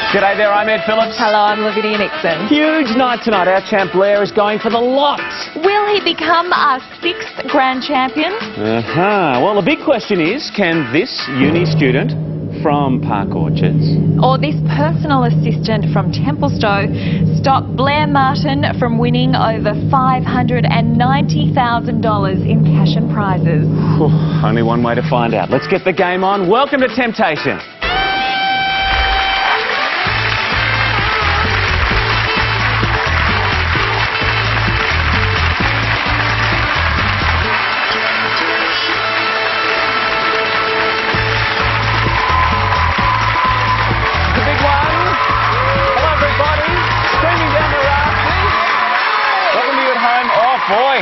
G'day there, I'm Ed Phillips. Hello, I'm Lavinia Nixon. Huge night tonight. Our champ Blair is going for the lot. Will he become our 6th grand champion? Well, the big question is, can this uni student from Park Orchards Or this personal assistant from Templestowe stop Blair Martin from winning over $590,000 in cash and prizes? Only one way to find out. Let's get the game on. Welcome to Temptation. Boy,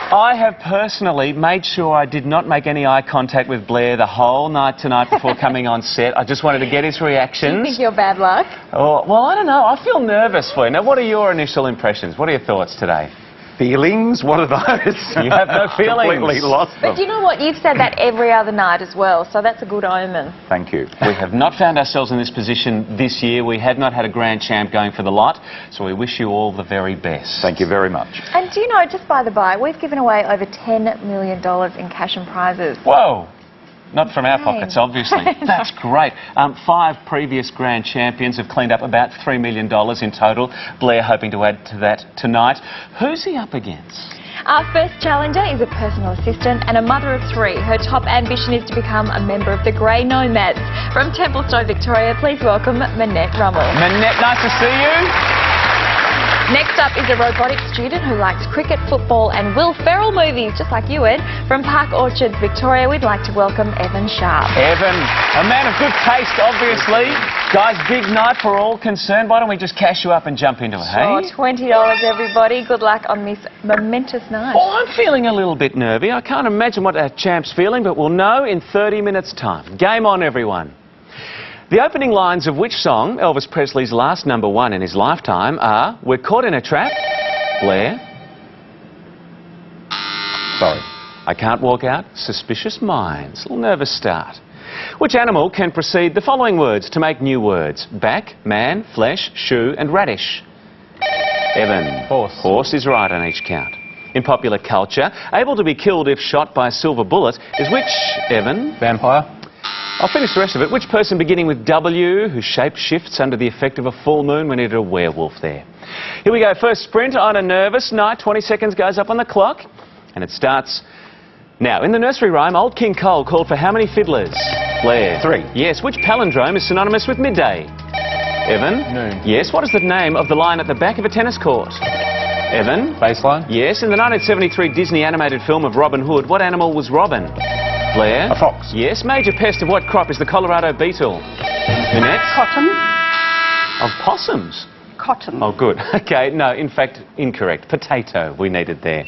I have personally made sure I did not make any eye contact with Blair the whole night tonight before coming on set. I just wanted to get his reactions. Do you think you're bad luck? Oh, well, I don't know. I feel nervous for you. Now, what are your initial impressions? What are your thoughts today? Feelings? What are those? You have no feelings. Completely lost them. But do you know what? You've said that every other night as well, so that's a good omen. Thank you. We have not found ourselves in this position this year. We have not had a grand champ going for the lot, so we wish you all the very best. Thank you very much. And do you know, just by the by, we've given away over $10 million in cash and prizes. Whoa! Not from our pockets, obviously. That's great. 5 previous grand champions have cleaned up about $3 million in total. Blair hoping to add to that tonight. Who's he up against? Our first challenger is a personal assistant and a mother of 3. Her top ambition is to become a member of the Grey Nomads. From Templestowe, Victoria, please welcome Manette Rummel. Manette, nice to see you. Next up is a robotics student who likes cricket, football and Will Ferrell movies, just like you, Ed. From Park Orchards, Victoria, we'd like to welcome Evan Sharp. Evan, a man of good taste, obviously. Guys, big night for all concerned. Why don't we just cash you up and jump into it, Sure, hey? $20, everybody. Good luck on this momentous night. Oh, I'm feeling a little bit nervy. I can't imagine what our champ's feeling, but we'll know in 30 minutes' time. Game on, everyone. The opening lines of which song, Elvis Presley's last #1 in his lifetime, are "We're caught in a trap," Blair. Sorry. "I can't walk out," "Suspicious Minds." A little nervous start. Which animal can precede the following words to make new words? Back, man, flesh, shoe and radish. Evan. Horse. Horse is right on each count. In popular culture, able to be killed if shot by a silver bullet is which, Evan? Vampire. I'll finish the rest of it. Which person beginning with W whose shape shifts under the effect of a full moon? We needed a werewolf there. Here we go. First sprint on a nervous night. 20 seconds goes up on the clock. And it starts now. In the nursery rhyme, Old King Cole called for how many fiddlers? Blair. 3. Yes. Which palindrome is synonymous with midday? Evan. Noon. Yes. What is the name of the line at the back of a tennis court? Evan. Baseline. Yes. In the 1973 Disney animated film of Robin Hood, what animal was Robin? Blair. A fox. Yes. Major pest of what crop is the Colorado beetle? Manette. Cotton. Of possums. Cotton. Oh, good. Okay, no, in fact, incorrect. Potato we needed there.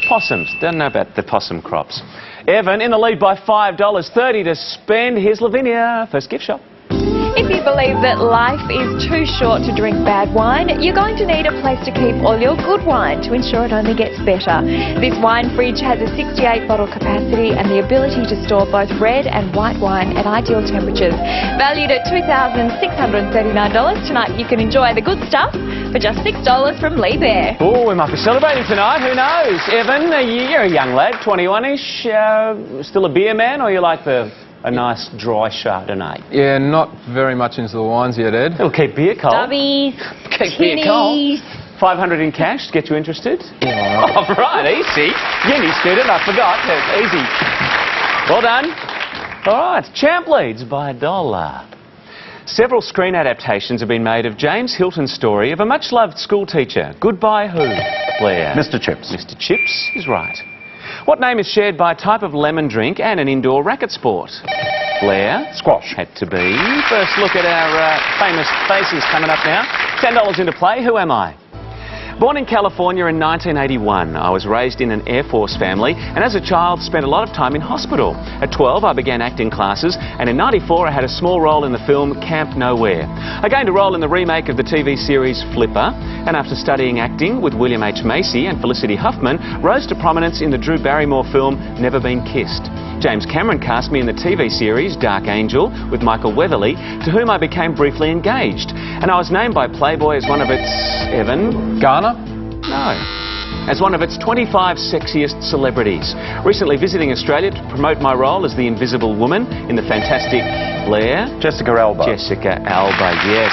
Possums. Don't know about the possum crops. Evan in the lead by $5.30 to spend. Here's Lavinia. First gift shop. If you believe that life is too short to drink bad wine, you're going to need a place to keep all your good wine to ensure it only gets better. This wine fridge has a 68 bottle capacity and the ability to store both red and white wine at ideal temperatures. Valued at $2,639, tonight you can enjoy the good stuff for just $6 from Lee Bear. Oh, we might be celebrating tonight. Who knows? Evan, you're a young lad, 21-ish. Still a beer man, or you like a nice dry Chardonnay? Yeah, not very much into the wines yet, Ed. It'll keep beer cold. Dubbies, Keep beer cold. tinnies. 500 in cash to get you interested? Yeah, Oh, right, easy. Uni student, I forgot. Easy. Well done. All right, champ leads by $1. Several screen adaptations have been made of James Hilton's story of a much-loved school teacher. Goodbye who? Blair. Mr. Chips. Mr. Chips is right. What name is shared by a type of lemon drink and an indoor racket sport? Blair. Squash. Had to be. First look at our famous faces coming up now. $10 into play. Who am I? Born in California in 1981, I was raised in an Air Force family and as a child spent a lot of time in hospital. At 12 I began acting classes and in 94 I had a small role in the film Camp Nowhere. I gained a role in the remake of the TV series Flipper and after studying acting with William H. Macy and Felicity Huffman, rose to prominence in the Drew Barrymore film Never Been Kissed. James Cameron cast me in the TV series Dark Angel with Michael Weatherly, to whom I became briefly engaged. And I was named by Playboy as one of its... Evan? Ghana? No. As one of its 25 sexiest celebrities. Recently visiting Australia to promote my role as the Invisible Woman in the fantastic Blair. Jessica Alba. Jessica Alba, yes.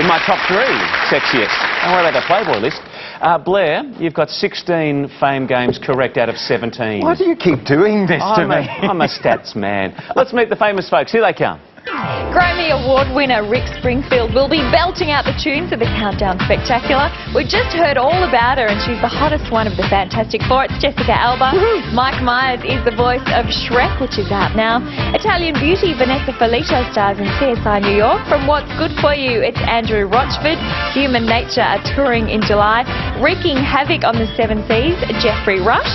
In my top 3 sexiest. Don't worry about the Playboy list. Blair, you've got 16 Fame Games correct out of 17. Why do you keep doing this to me? I'm a stats man. Let's meet the famous folks. Here they come. Grammy Award winner Rick Springfield will be belting out the tunes of the Countdown Spectacular. We've just heard all about her and she's the hottest one of the Fantastic Four. It's Jessica Alba. Mike Myers is the voice of Shrek, which is out now. Italian beauty Vanessa Felito stars in CSI New York. From What's Good For You, it's Andrew Rochford. Human Nature are touring in July. Wreaking havoc on the Seven Seas, Jeffrey Rush.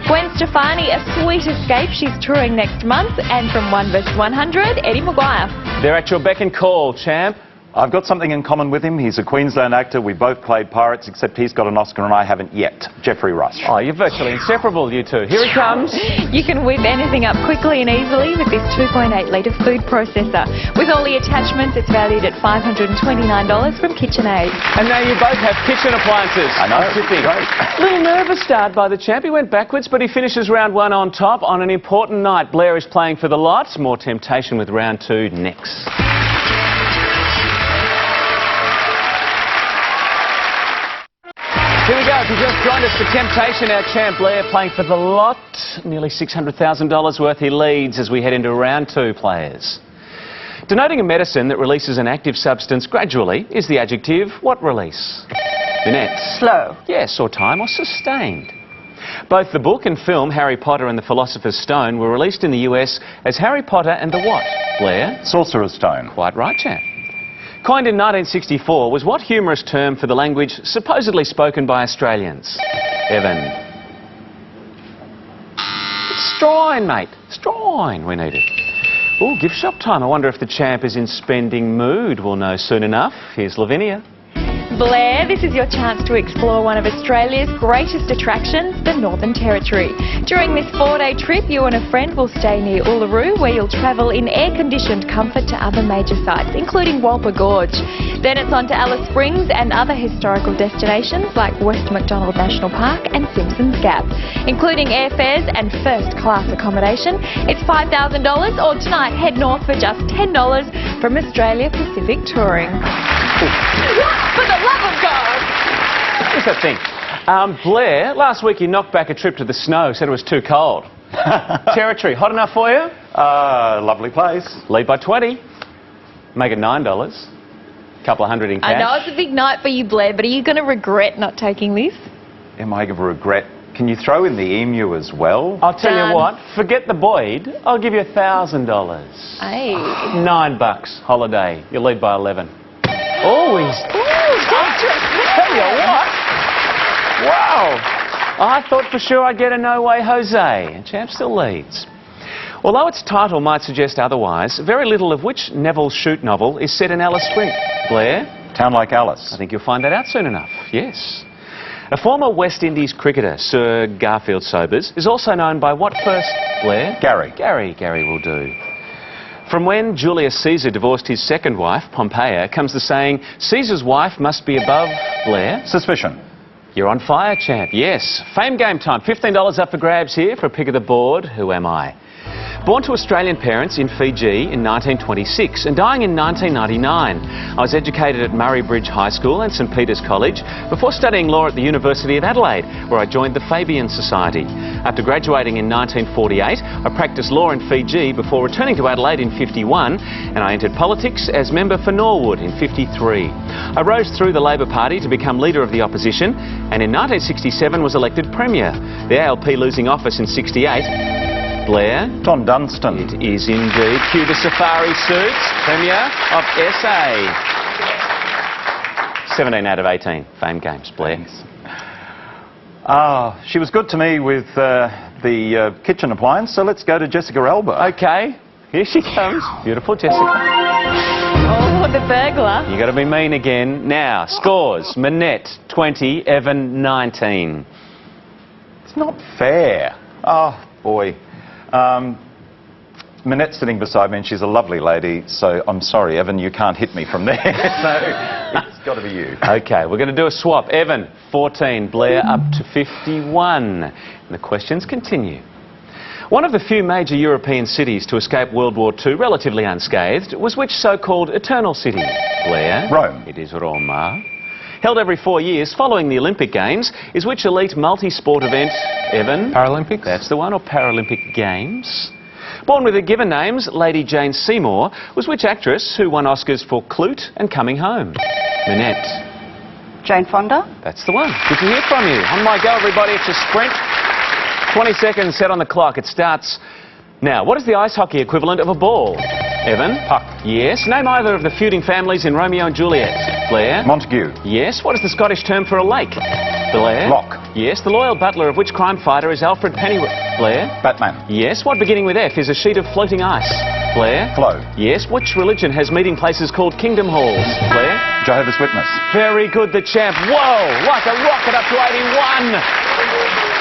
Gwen Stefani, A Sweet Escape, she's touring next month. And from 1 vs 100, Eddie Maguire. They're at your beck and call, champ. I've got something in common with him. He's a Queensland actor. We both played pirates, except he's got an Oscar and I haven't yet. Jeffrey Rush. Oh, you're virtually inseparable, you two. Here he comes. You can whip anything up quickly and easily with this 2.8-litre food processor. With all the attachments, it's valued at $529 from KitchenAid. And now you both have kitchen appliances. I know. Tipping. Great. Little nervous start by the champ. He went backwards, but he finishes round 1 on top on an important night. Blair is playing for the lot. More temptation with round 2 next. Here we go. If you just joined us for Temptation, our champ Blair playing for the lot. Nearly $600,000 worth he leads as we head into round 2, players. Denoting a medicine that releases an active substance gradually is the adjective what release? Vinette. Slow. Yes, or time, or sustained. Both the book and film Harry Potter and the Philosopher's Stone were released in the US as Harry Potter and the what? Blair? Sorcerer's Stone. Quite right, champ. Coined in 1964 was what humorous term for the language supposedly spoken by Australians? Evan. It's strine, mate. Strine, we need it. Oh, gift shop time. I wonder if the champ is in spending mood. We'll know soon enough. Here's Lavinia. Blair, this is your chance to explore one of Australia's greatest attractions, the Northern Territory. During this 4-day trip, you and a friend will stay near Uluru, where you'll travel in air-conditioned comfort to other major sites, including Walper Gorge. Then it's on to Alice Springs and other historical destinations like West Macdonald National Park and Simpsons Gap. Including airfares and first-class accommodation, it's $5,000, or tonight head north for just $10 from Australia Pacific Touring. For the love of God! Here's the thing. Blair, last week you knocked back a trip to the snow, said it was too cold. Territory, hot enough for you? Lovely place. Lead by 20. Make it $9. Couple of hundred in cash. I know it's a big night for you, Blair, but are you going to regret not taking this? Am I going to regret? Can you throw in the emu as well? I'll tell Done. you what, forget the Boyd, I'll give you $1,000. Hey. $9, holiday. You lead by 11. Oh, he's... Tell you what. Wow. I thought for sure I'd get a No Way Jose. And champ still leads. Although its title might suggest otherwise, very little of which Neville Shute novel is set in Alice Springs. Blair? Town Like Alice. I think you'll find that out soon enough. Yes. A former West Indies cricketer, Sir Garfield Sobers, is also known by what first, Blair? Gary. Gary will do. From when Julius Caesar divorced his second wife, Pompeia, comes the saying, Caesar's wife must be above, Blair? Suspicion. You're on fire, champ. Yes. Fame game time. $15 up for grabs here for a pick of the board. Who am I? Born to Australian parents in Fiji in 1926 and dying in 1999. I was educated at Murray Bridge High School and St Peter's College before studying law at the University of Adelaide, where I joined the Fabian Society. After graduating in 1948, I practiced law in Fiji before returning to Adelaide in 51, and I entered politics as member for Norwood in 53. I rose through the Labor Party to become leader of the opposition, and in 1967 was elected Premier, the ALP losing office in 68. Blair? Don Dunstan. It is indeed. Cue the safari suits, Premier of SA. 17 out of 18 Fame Games, Blair. She was good to me with the kitchen appliance, so let's go to Jessica Alba. Okay, here she comes. Beautiful Jessica. Oh, the burglar. You got to be mean again. Now, scores. Manette, 20. Evan, 19. It's not fair. Oh, boy. Minette's sitting beside me and she's a lovely lady, so I'm sorry, Evan, you can't hit me from there. So it's got to be you. OK, we're going to do a swap. Evan, 14. Blair up to 51. And the questions continue. One of the few major European cities to escape World War II relatively unscathed was which so-called eternal city? Blair? Rome. It is Roma. Held every 4 years following the Olympic Games is which elite multi-sport event? Evan? Paralympics? That's the one, or Paralympic Games. Born with the given names, Lady Jane Seymour was which actress who won Oscars for Clute and Coming Home? Minette? Jane Fonda. That's the one. Good to hear from you. On my go, everybody. It's a sprint. 20 seconds set on the clock. It starts now. What is the ice hockey equivalent of a ball? Evan? Puck. Yes. Name either of the feuding families in Romeo and Juliet. Blair? Montague. Yes. What is the Scottish term for a lake? Blair? Lock. Yes. The loyal butler of which crime fighter is Alfred Pennyworth? Blair? Batman. Yes. What beginning with F is a sheet of floating ice? Blair? Flow. Yes. Which religion has meeting places called kingdom halls? Blair? Jehovah's Witness. Very good, the champ. Whoa! Like a rocket up to 81.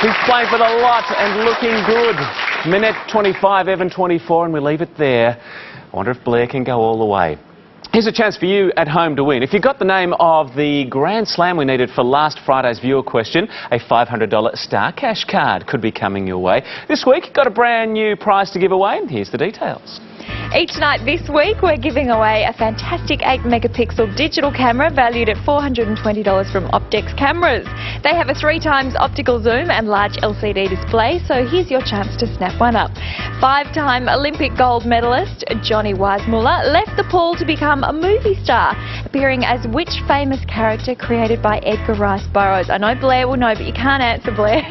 He's playing for the lot and looking good. Minette 25, Evan 24, and we leave it there. I wonder if Blair can go all the way. Here's a chance for you at home to win. If you got the name of the Grand Slam we needed for last Friday's viewer question, a $500 Star Cash card could be coming your way. This week, got a brand new prize to give away. Here's the details. Each night this week we're giving away a fantastic 8-megapixel digital camera valued at $420 from Optex Cameras. They have a 3x optical zoom and large LCD display, so here's your chance to snap one up. 5-time Olympic gold medalist Johnny Weissmuller left the pool to become a movie star, appearing as which famous character created by Edgar Rice Burroughs? I know Blair will know, but you can't answer, Blair.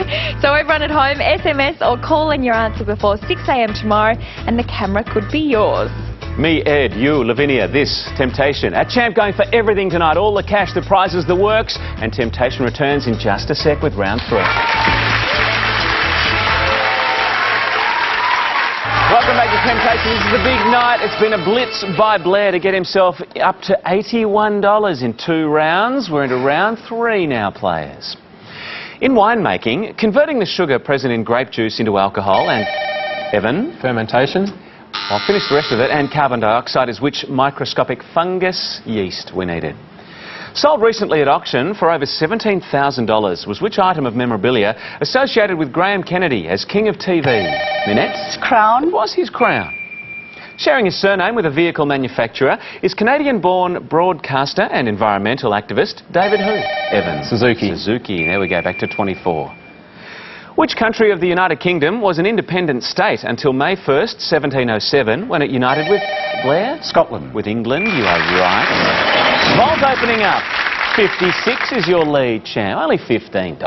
So everyone at home, SMS or call in your answer before 6 a.m. tomorrow and the camera could be yours. Me, Ed, you, Lavinia, this, Temptation. At Champ going for everything tonight. All the cash, the prizes, the works. And Temptation returns in just a sec with round 3. Welcome back to Temptation. This is the big night. It's been a blitz by Blair to get himself up to $81 in 2 rounds. We're into round 3 now, players. In winemaking, converting the sugar present in grape juice into alcohol and... Evan? Fermentation? I'll finish the rest of it. And carbon dioxide is which microscopic fungus yeast we needed. Sold recently at auction for over $17,000 was which item of memorabilia associated with Graham Kennedy as King of TV? Minette? His crown. It was his crown. Sharing his surname with a vehicle manufacturer is Canadian-born broadcaster and environmental activist David who? Evan. Suzuki. Suzuki. There we go, back to 24. Which country of the United Kingdom was an independent state until May 1st, 1707, when it united with Blair? Scotland. With England, you are right. Vault opening up. 56 is your lead, champ. Only $15.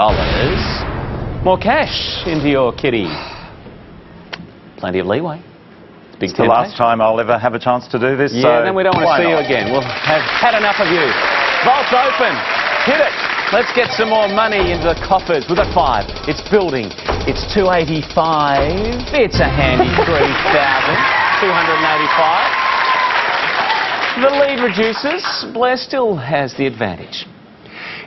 More cash into your kitty. Plenty of leeway. Big It's the last time I'll ever have a chance to do this. Yeah, so then we don't want to why see you not? again. We'll have had enough of you. Vault's open. Hit it. Let's get some more money into the coffers. We've got 5. It's building. It's 285. It's a handy 3,285. The lead reduces. Blair still has the advantage.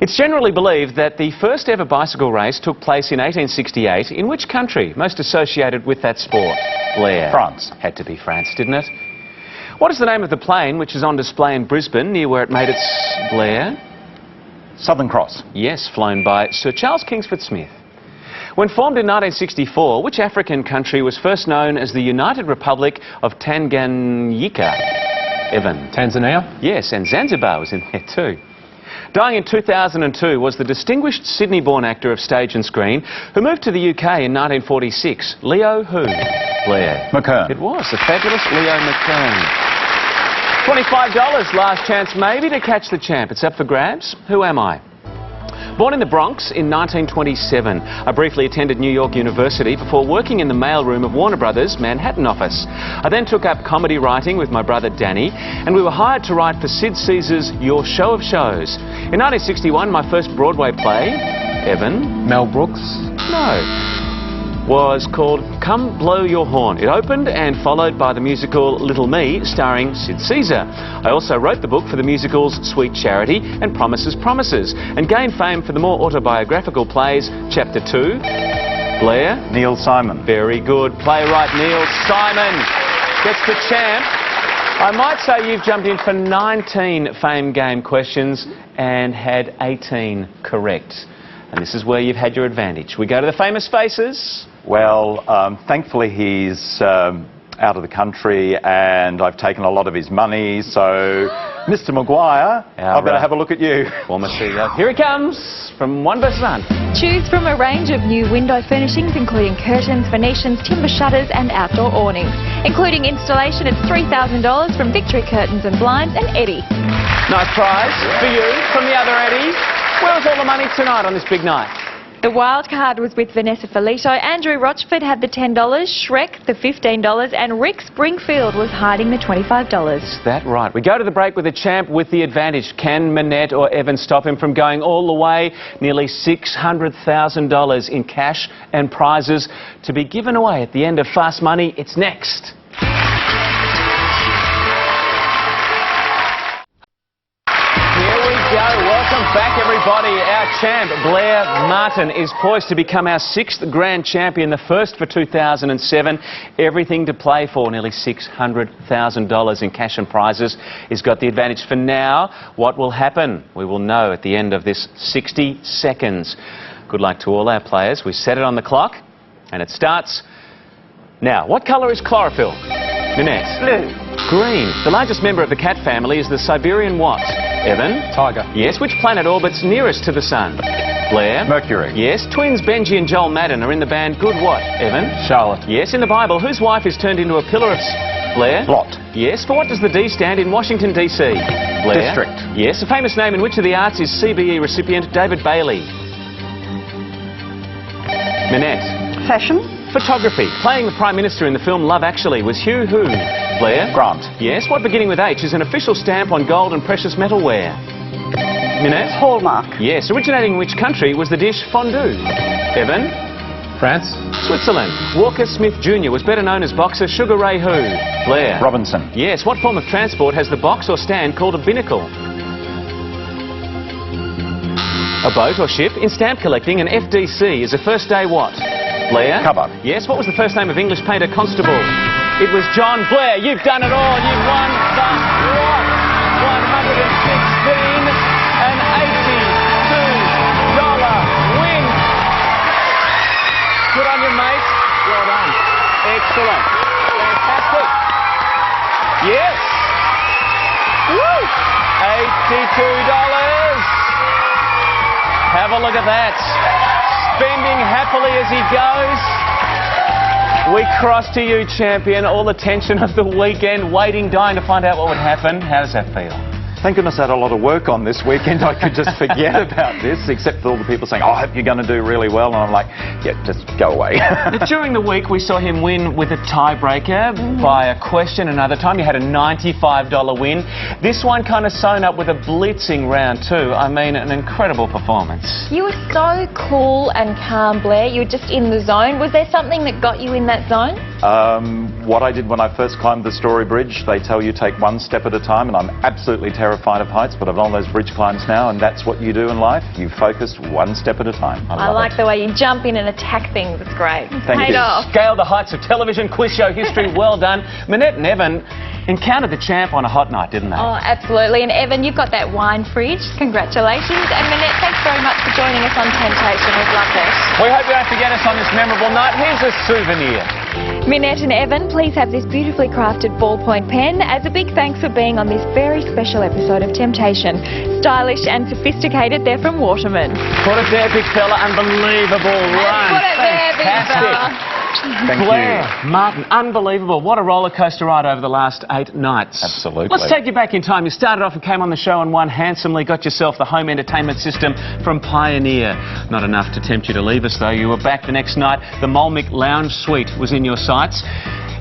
It's generally believed that the first ever bicycle race took place in 1868. In which country most associated with that sport? Blair. France. Had to be France, didn't it? What is the name of the plane which is on display in Brisbane near where it made its... Blair? Southern Cross. Yes, flown by Sir Charles Kingsford Smith. When formed in 1964, which African country was first known as the United Republic of Tanganyika? Evan. Tanzania? Yes, and Zanzibar was in there too. Dying in 2002 was the distinguished Sydney-born actor of stage and screen who moved to the UK in 1946. Leo who? Blair. McKern. It was, the fabulous Leo McKern. $25, last chance maybe to catch the champ. It's up for grabs. Who am I? Born in the Bronx in 1927, I briefly attended New York University before working in the mailroom of Warner Brothers' Manhattan office. I then took up comedy writing with my brother Danny, and we were hired to write for Sid Caesar's Your Show of Shows. In 1961, my first Broadway play, Evan? Mel Brooks? No. Was called Come Blow Your Horn. It opened and followed by the musical Little Me, starring Sid Caesar. I also wrote the book for the musicals Sweet Charity and Promises, Promises, and gained fame for the more autobiographical plays Chapter 2. Blair? Neil Simon. Very good. Playwright Neil Simon. gets the champ. I might say you've jumped in for 19 Fame Game questions and had 18 correct. And this is where you've had your advantage. We go to the famous faces. Well, thankfully he's out of the country and I've taken a lot of his money, so Mr. Maguire, I better have a look at you. Former CEO. Here he comes from One vs. 100. Choose from a range of new window furnishings, including curtains, Venetians, timber shutters and outdoor awnings. Including installation at $3,000 from Victory Curtains and Blinds and Eddie. Nice prize for you from the other Eddie. Where was all the money tonight on this big night? The wild card was with Vanessa Felito. Andrew Rochford had the $10, Shrek the $15 and Rick Springfield was hiding the $25. Is that right? We go to the break with the champ with the advantage. Can Manette or Evan stop him from going all the way? Nearly $600,000 in cash and prizes to be given away at the end of Fast Money. It's next. Welcome back, everybody. Our champ, Blair Martin, is poised to become our 6th grand champion, the first for 2007. Everything to play for, nearly $600,000 in cash and prizes. He's got the advantage for now. What will happen? We will know at the end of this 60 seconds. Good luck to all our players. We set it on the clock, and it starts now. What colour is chlorophyll? Minette? Blue. Green. The largest member of the cat family is the Siberian what? Evan? Tiger. Yes. Which planet orbits nearest to the sun? Blair? Mercury. Yes. Twins Benji and Joel Madden are in the band Good what? Evan? Charlotte. Yes. In the Bible, whose wife is turned into a pillar of... Blair? Lot. Yes. For what does the D stand in Washington, D.C.? Blair? District. Yes. A famous name in which of the arts is CBE recipient David Bailey? Minette? Fashion. Photography. Playing the Prime Minister in the film Love Actually was Hugh who? Blair? Grant. Yes. What beginning with H is an official stamp on gold and precious metalware? Minette? Hallmark. Yes. Originating in which country was the dish fondue? Evan? France. Switzerland. Walker Smith Jr. was better known as boxer Sugar Ray who? Blair? Robinson. Yes. What form of transport has the box or stand called a binnacle? A boat or ship. In stamp collecting, an FDC is a first day what? Blair? Cover. Yes. What was the first name of English painter Constable? It was John Blair. You've done it all. You've won the lot. $116 and $82 win. Good on you, mate. Well done. Excellent. Fantastic. Yes. Woo. $82. Have a look at that. Spending happily as he goes. We cross to you, champion. All the tension of the weekend, waiting, dying to find out what would happen. How does that feel? Thank goodness I had a lot of work on this weekend. I could just forget about this, except for all the people saying, oh, I hope you're going to do really well. And I'm like, yeah, just go away. During the week, we saw him win with a tiebreaker by a question. Another time, you had a $95 win. This one kind of sewn up with a blitzing round too. I mean, an incredible performance. You were so cool and calm, Blair. You were just in the zone. Was there something that got you in that zone? What I did when I first climbed the Story Bridge, they tell you take one step at a time, and I'm absolutely terrified of heights, but I've done those bridge climbs now, and that's what you do in life. You focus one step at a time. I like the way you jump in and attack things. It's great. Thank you. Off. Scale the heights of television quiz show history. Well done. Manette and Evan encountered the champ on a hot night, didn't they? Oh, absolutely. And Evan, you've got that wine fridge. Congratulations. And Manette, thanks very much for joining us on Temptation. We've loved it. We hope you don't forget us on this memorable night. Here's a souvenir. Minette and Evan, please have this beautifully crafted ballpoint pen as a big thanks for being on this very special episode of Temptation. Stylish and sophisticated, they're from Waterman. Put it there, big fella. Unbelievable run. Put it there, big fella. Thank Blair you. Martin, unbelievable. What a roller coaster ride over the last 8 nights. Absolutely. Let's take you back in time. You started off and came on the show and won handsomely, got yourself the home entertainment system from Pioneer. Not enough to tempt you to leave us, though. You were back the next night. The Molmick Lounge Suite was in your sights.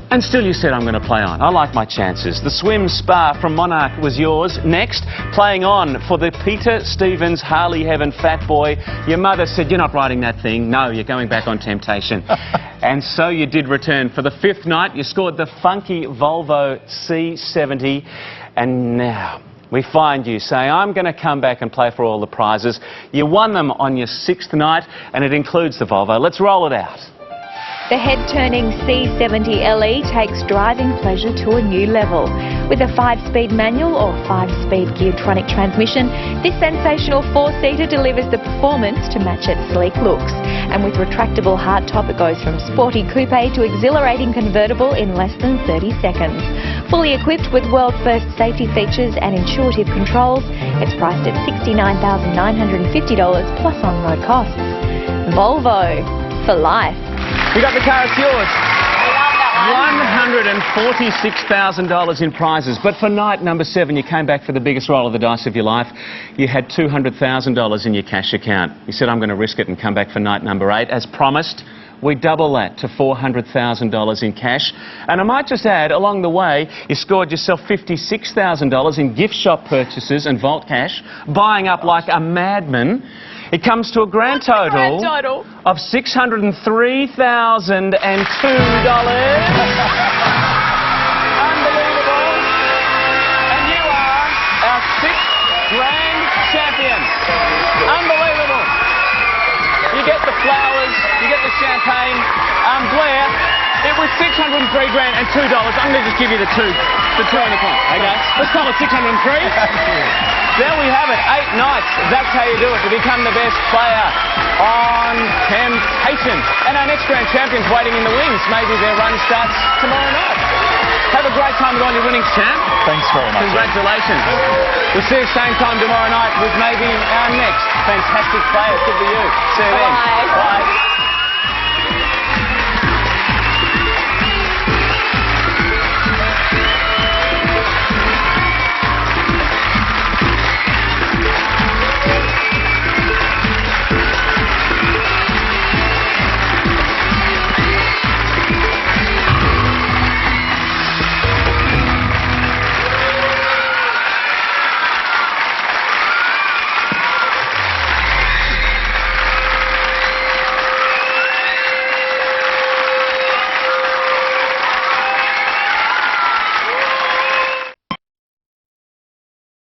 And still you said, I'm going to play on. I like my chances. The Swim Spa from Monarch was yours. Next, playing on for the Peter Stevens Harley Heaven Fat Boy. Your mother said, you're not riding that thing. No, you're going back on Temptation. And so you did return. For the 5th night, you scored the funky Volvo C70. And now we find you saying, I'm going to come back and play for all the prizes. You won them on your 6th night, and it includes the Volvo. Let's roll it out. The head-turning C70 LE takes driving pleasure to a new level. With a 5-speed manual or 5-speed Geartronic transmission, this sensational 4-seater delivers the performance to match its sleek looks. And with retractable hardtop, it goes from sporty coupe to exhilarating convertible in less than 30 seconds. Fully equipped with world-first safety features and intuitive controls, it's priced at $69,950 plus on-road costs. Volvo, for life. You got the car, it's yours. $146,000 in prizes. But for night number 7, you came back for the biggest roll of the dice of your life. You had $200,000 in your cash account. You said, I'm going to risk it and come back for night number 8. As promised, we double that to $400,000 in cash. And I might just add, along the way, you scored yourself $56,000 in gift shop purchases and vault cash, buying up like a madman. It comes to a grand total of $603,002. Unbelievable. And you are our 6th grand champion. Unbelievable. You get the flowers, you get the champagne. Blair, it was $603 grand and $2. I'm going to just give you the two in the corner. Okay, let's call it 603. There we have it, 8 nights. That's how you do it, to become the best player on Temptation. And our next grand champion's waiting in the wings. Maybe their run starts tomorrow night. Have a great time on your winnings, champ. Thanks very much. Congratulations. We'll see you same time tomorrow night with maybe our next fantastic player. Could be you. See you then. Bye. Bye.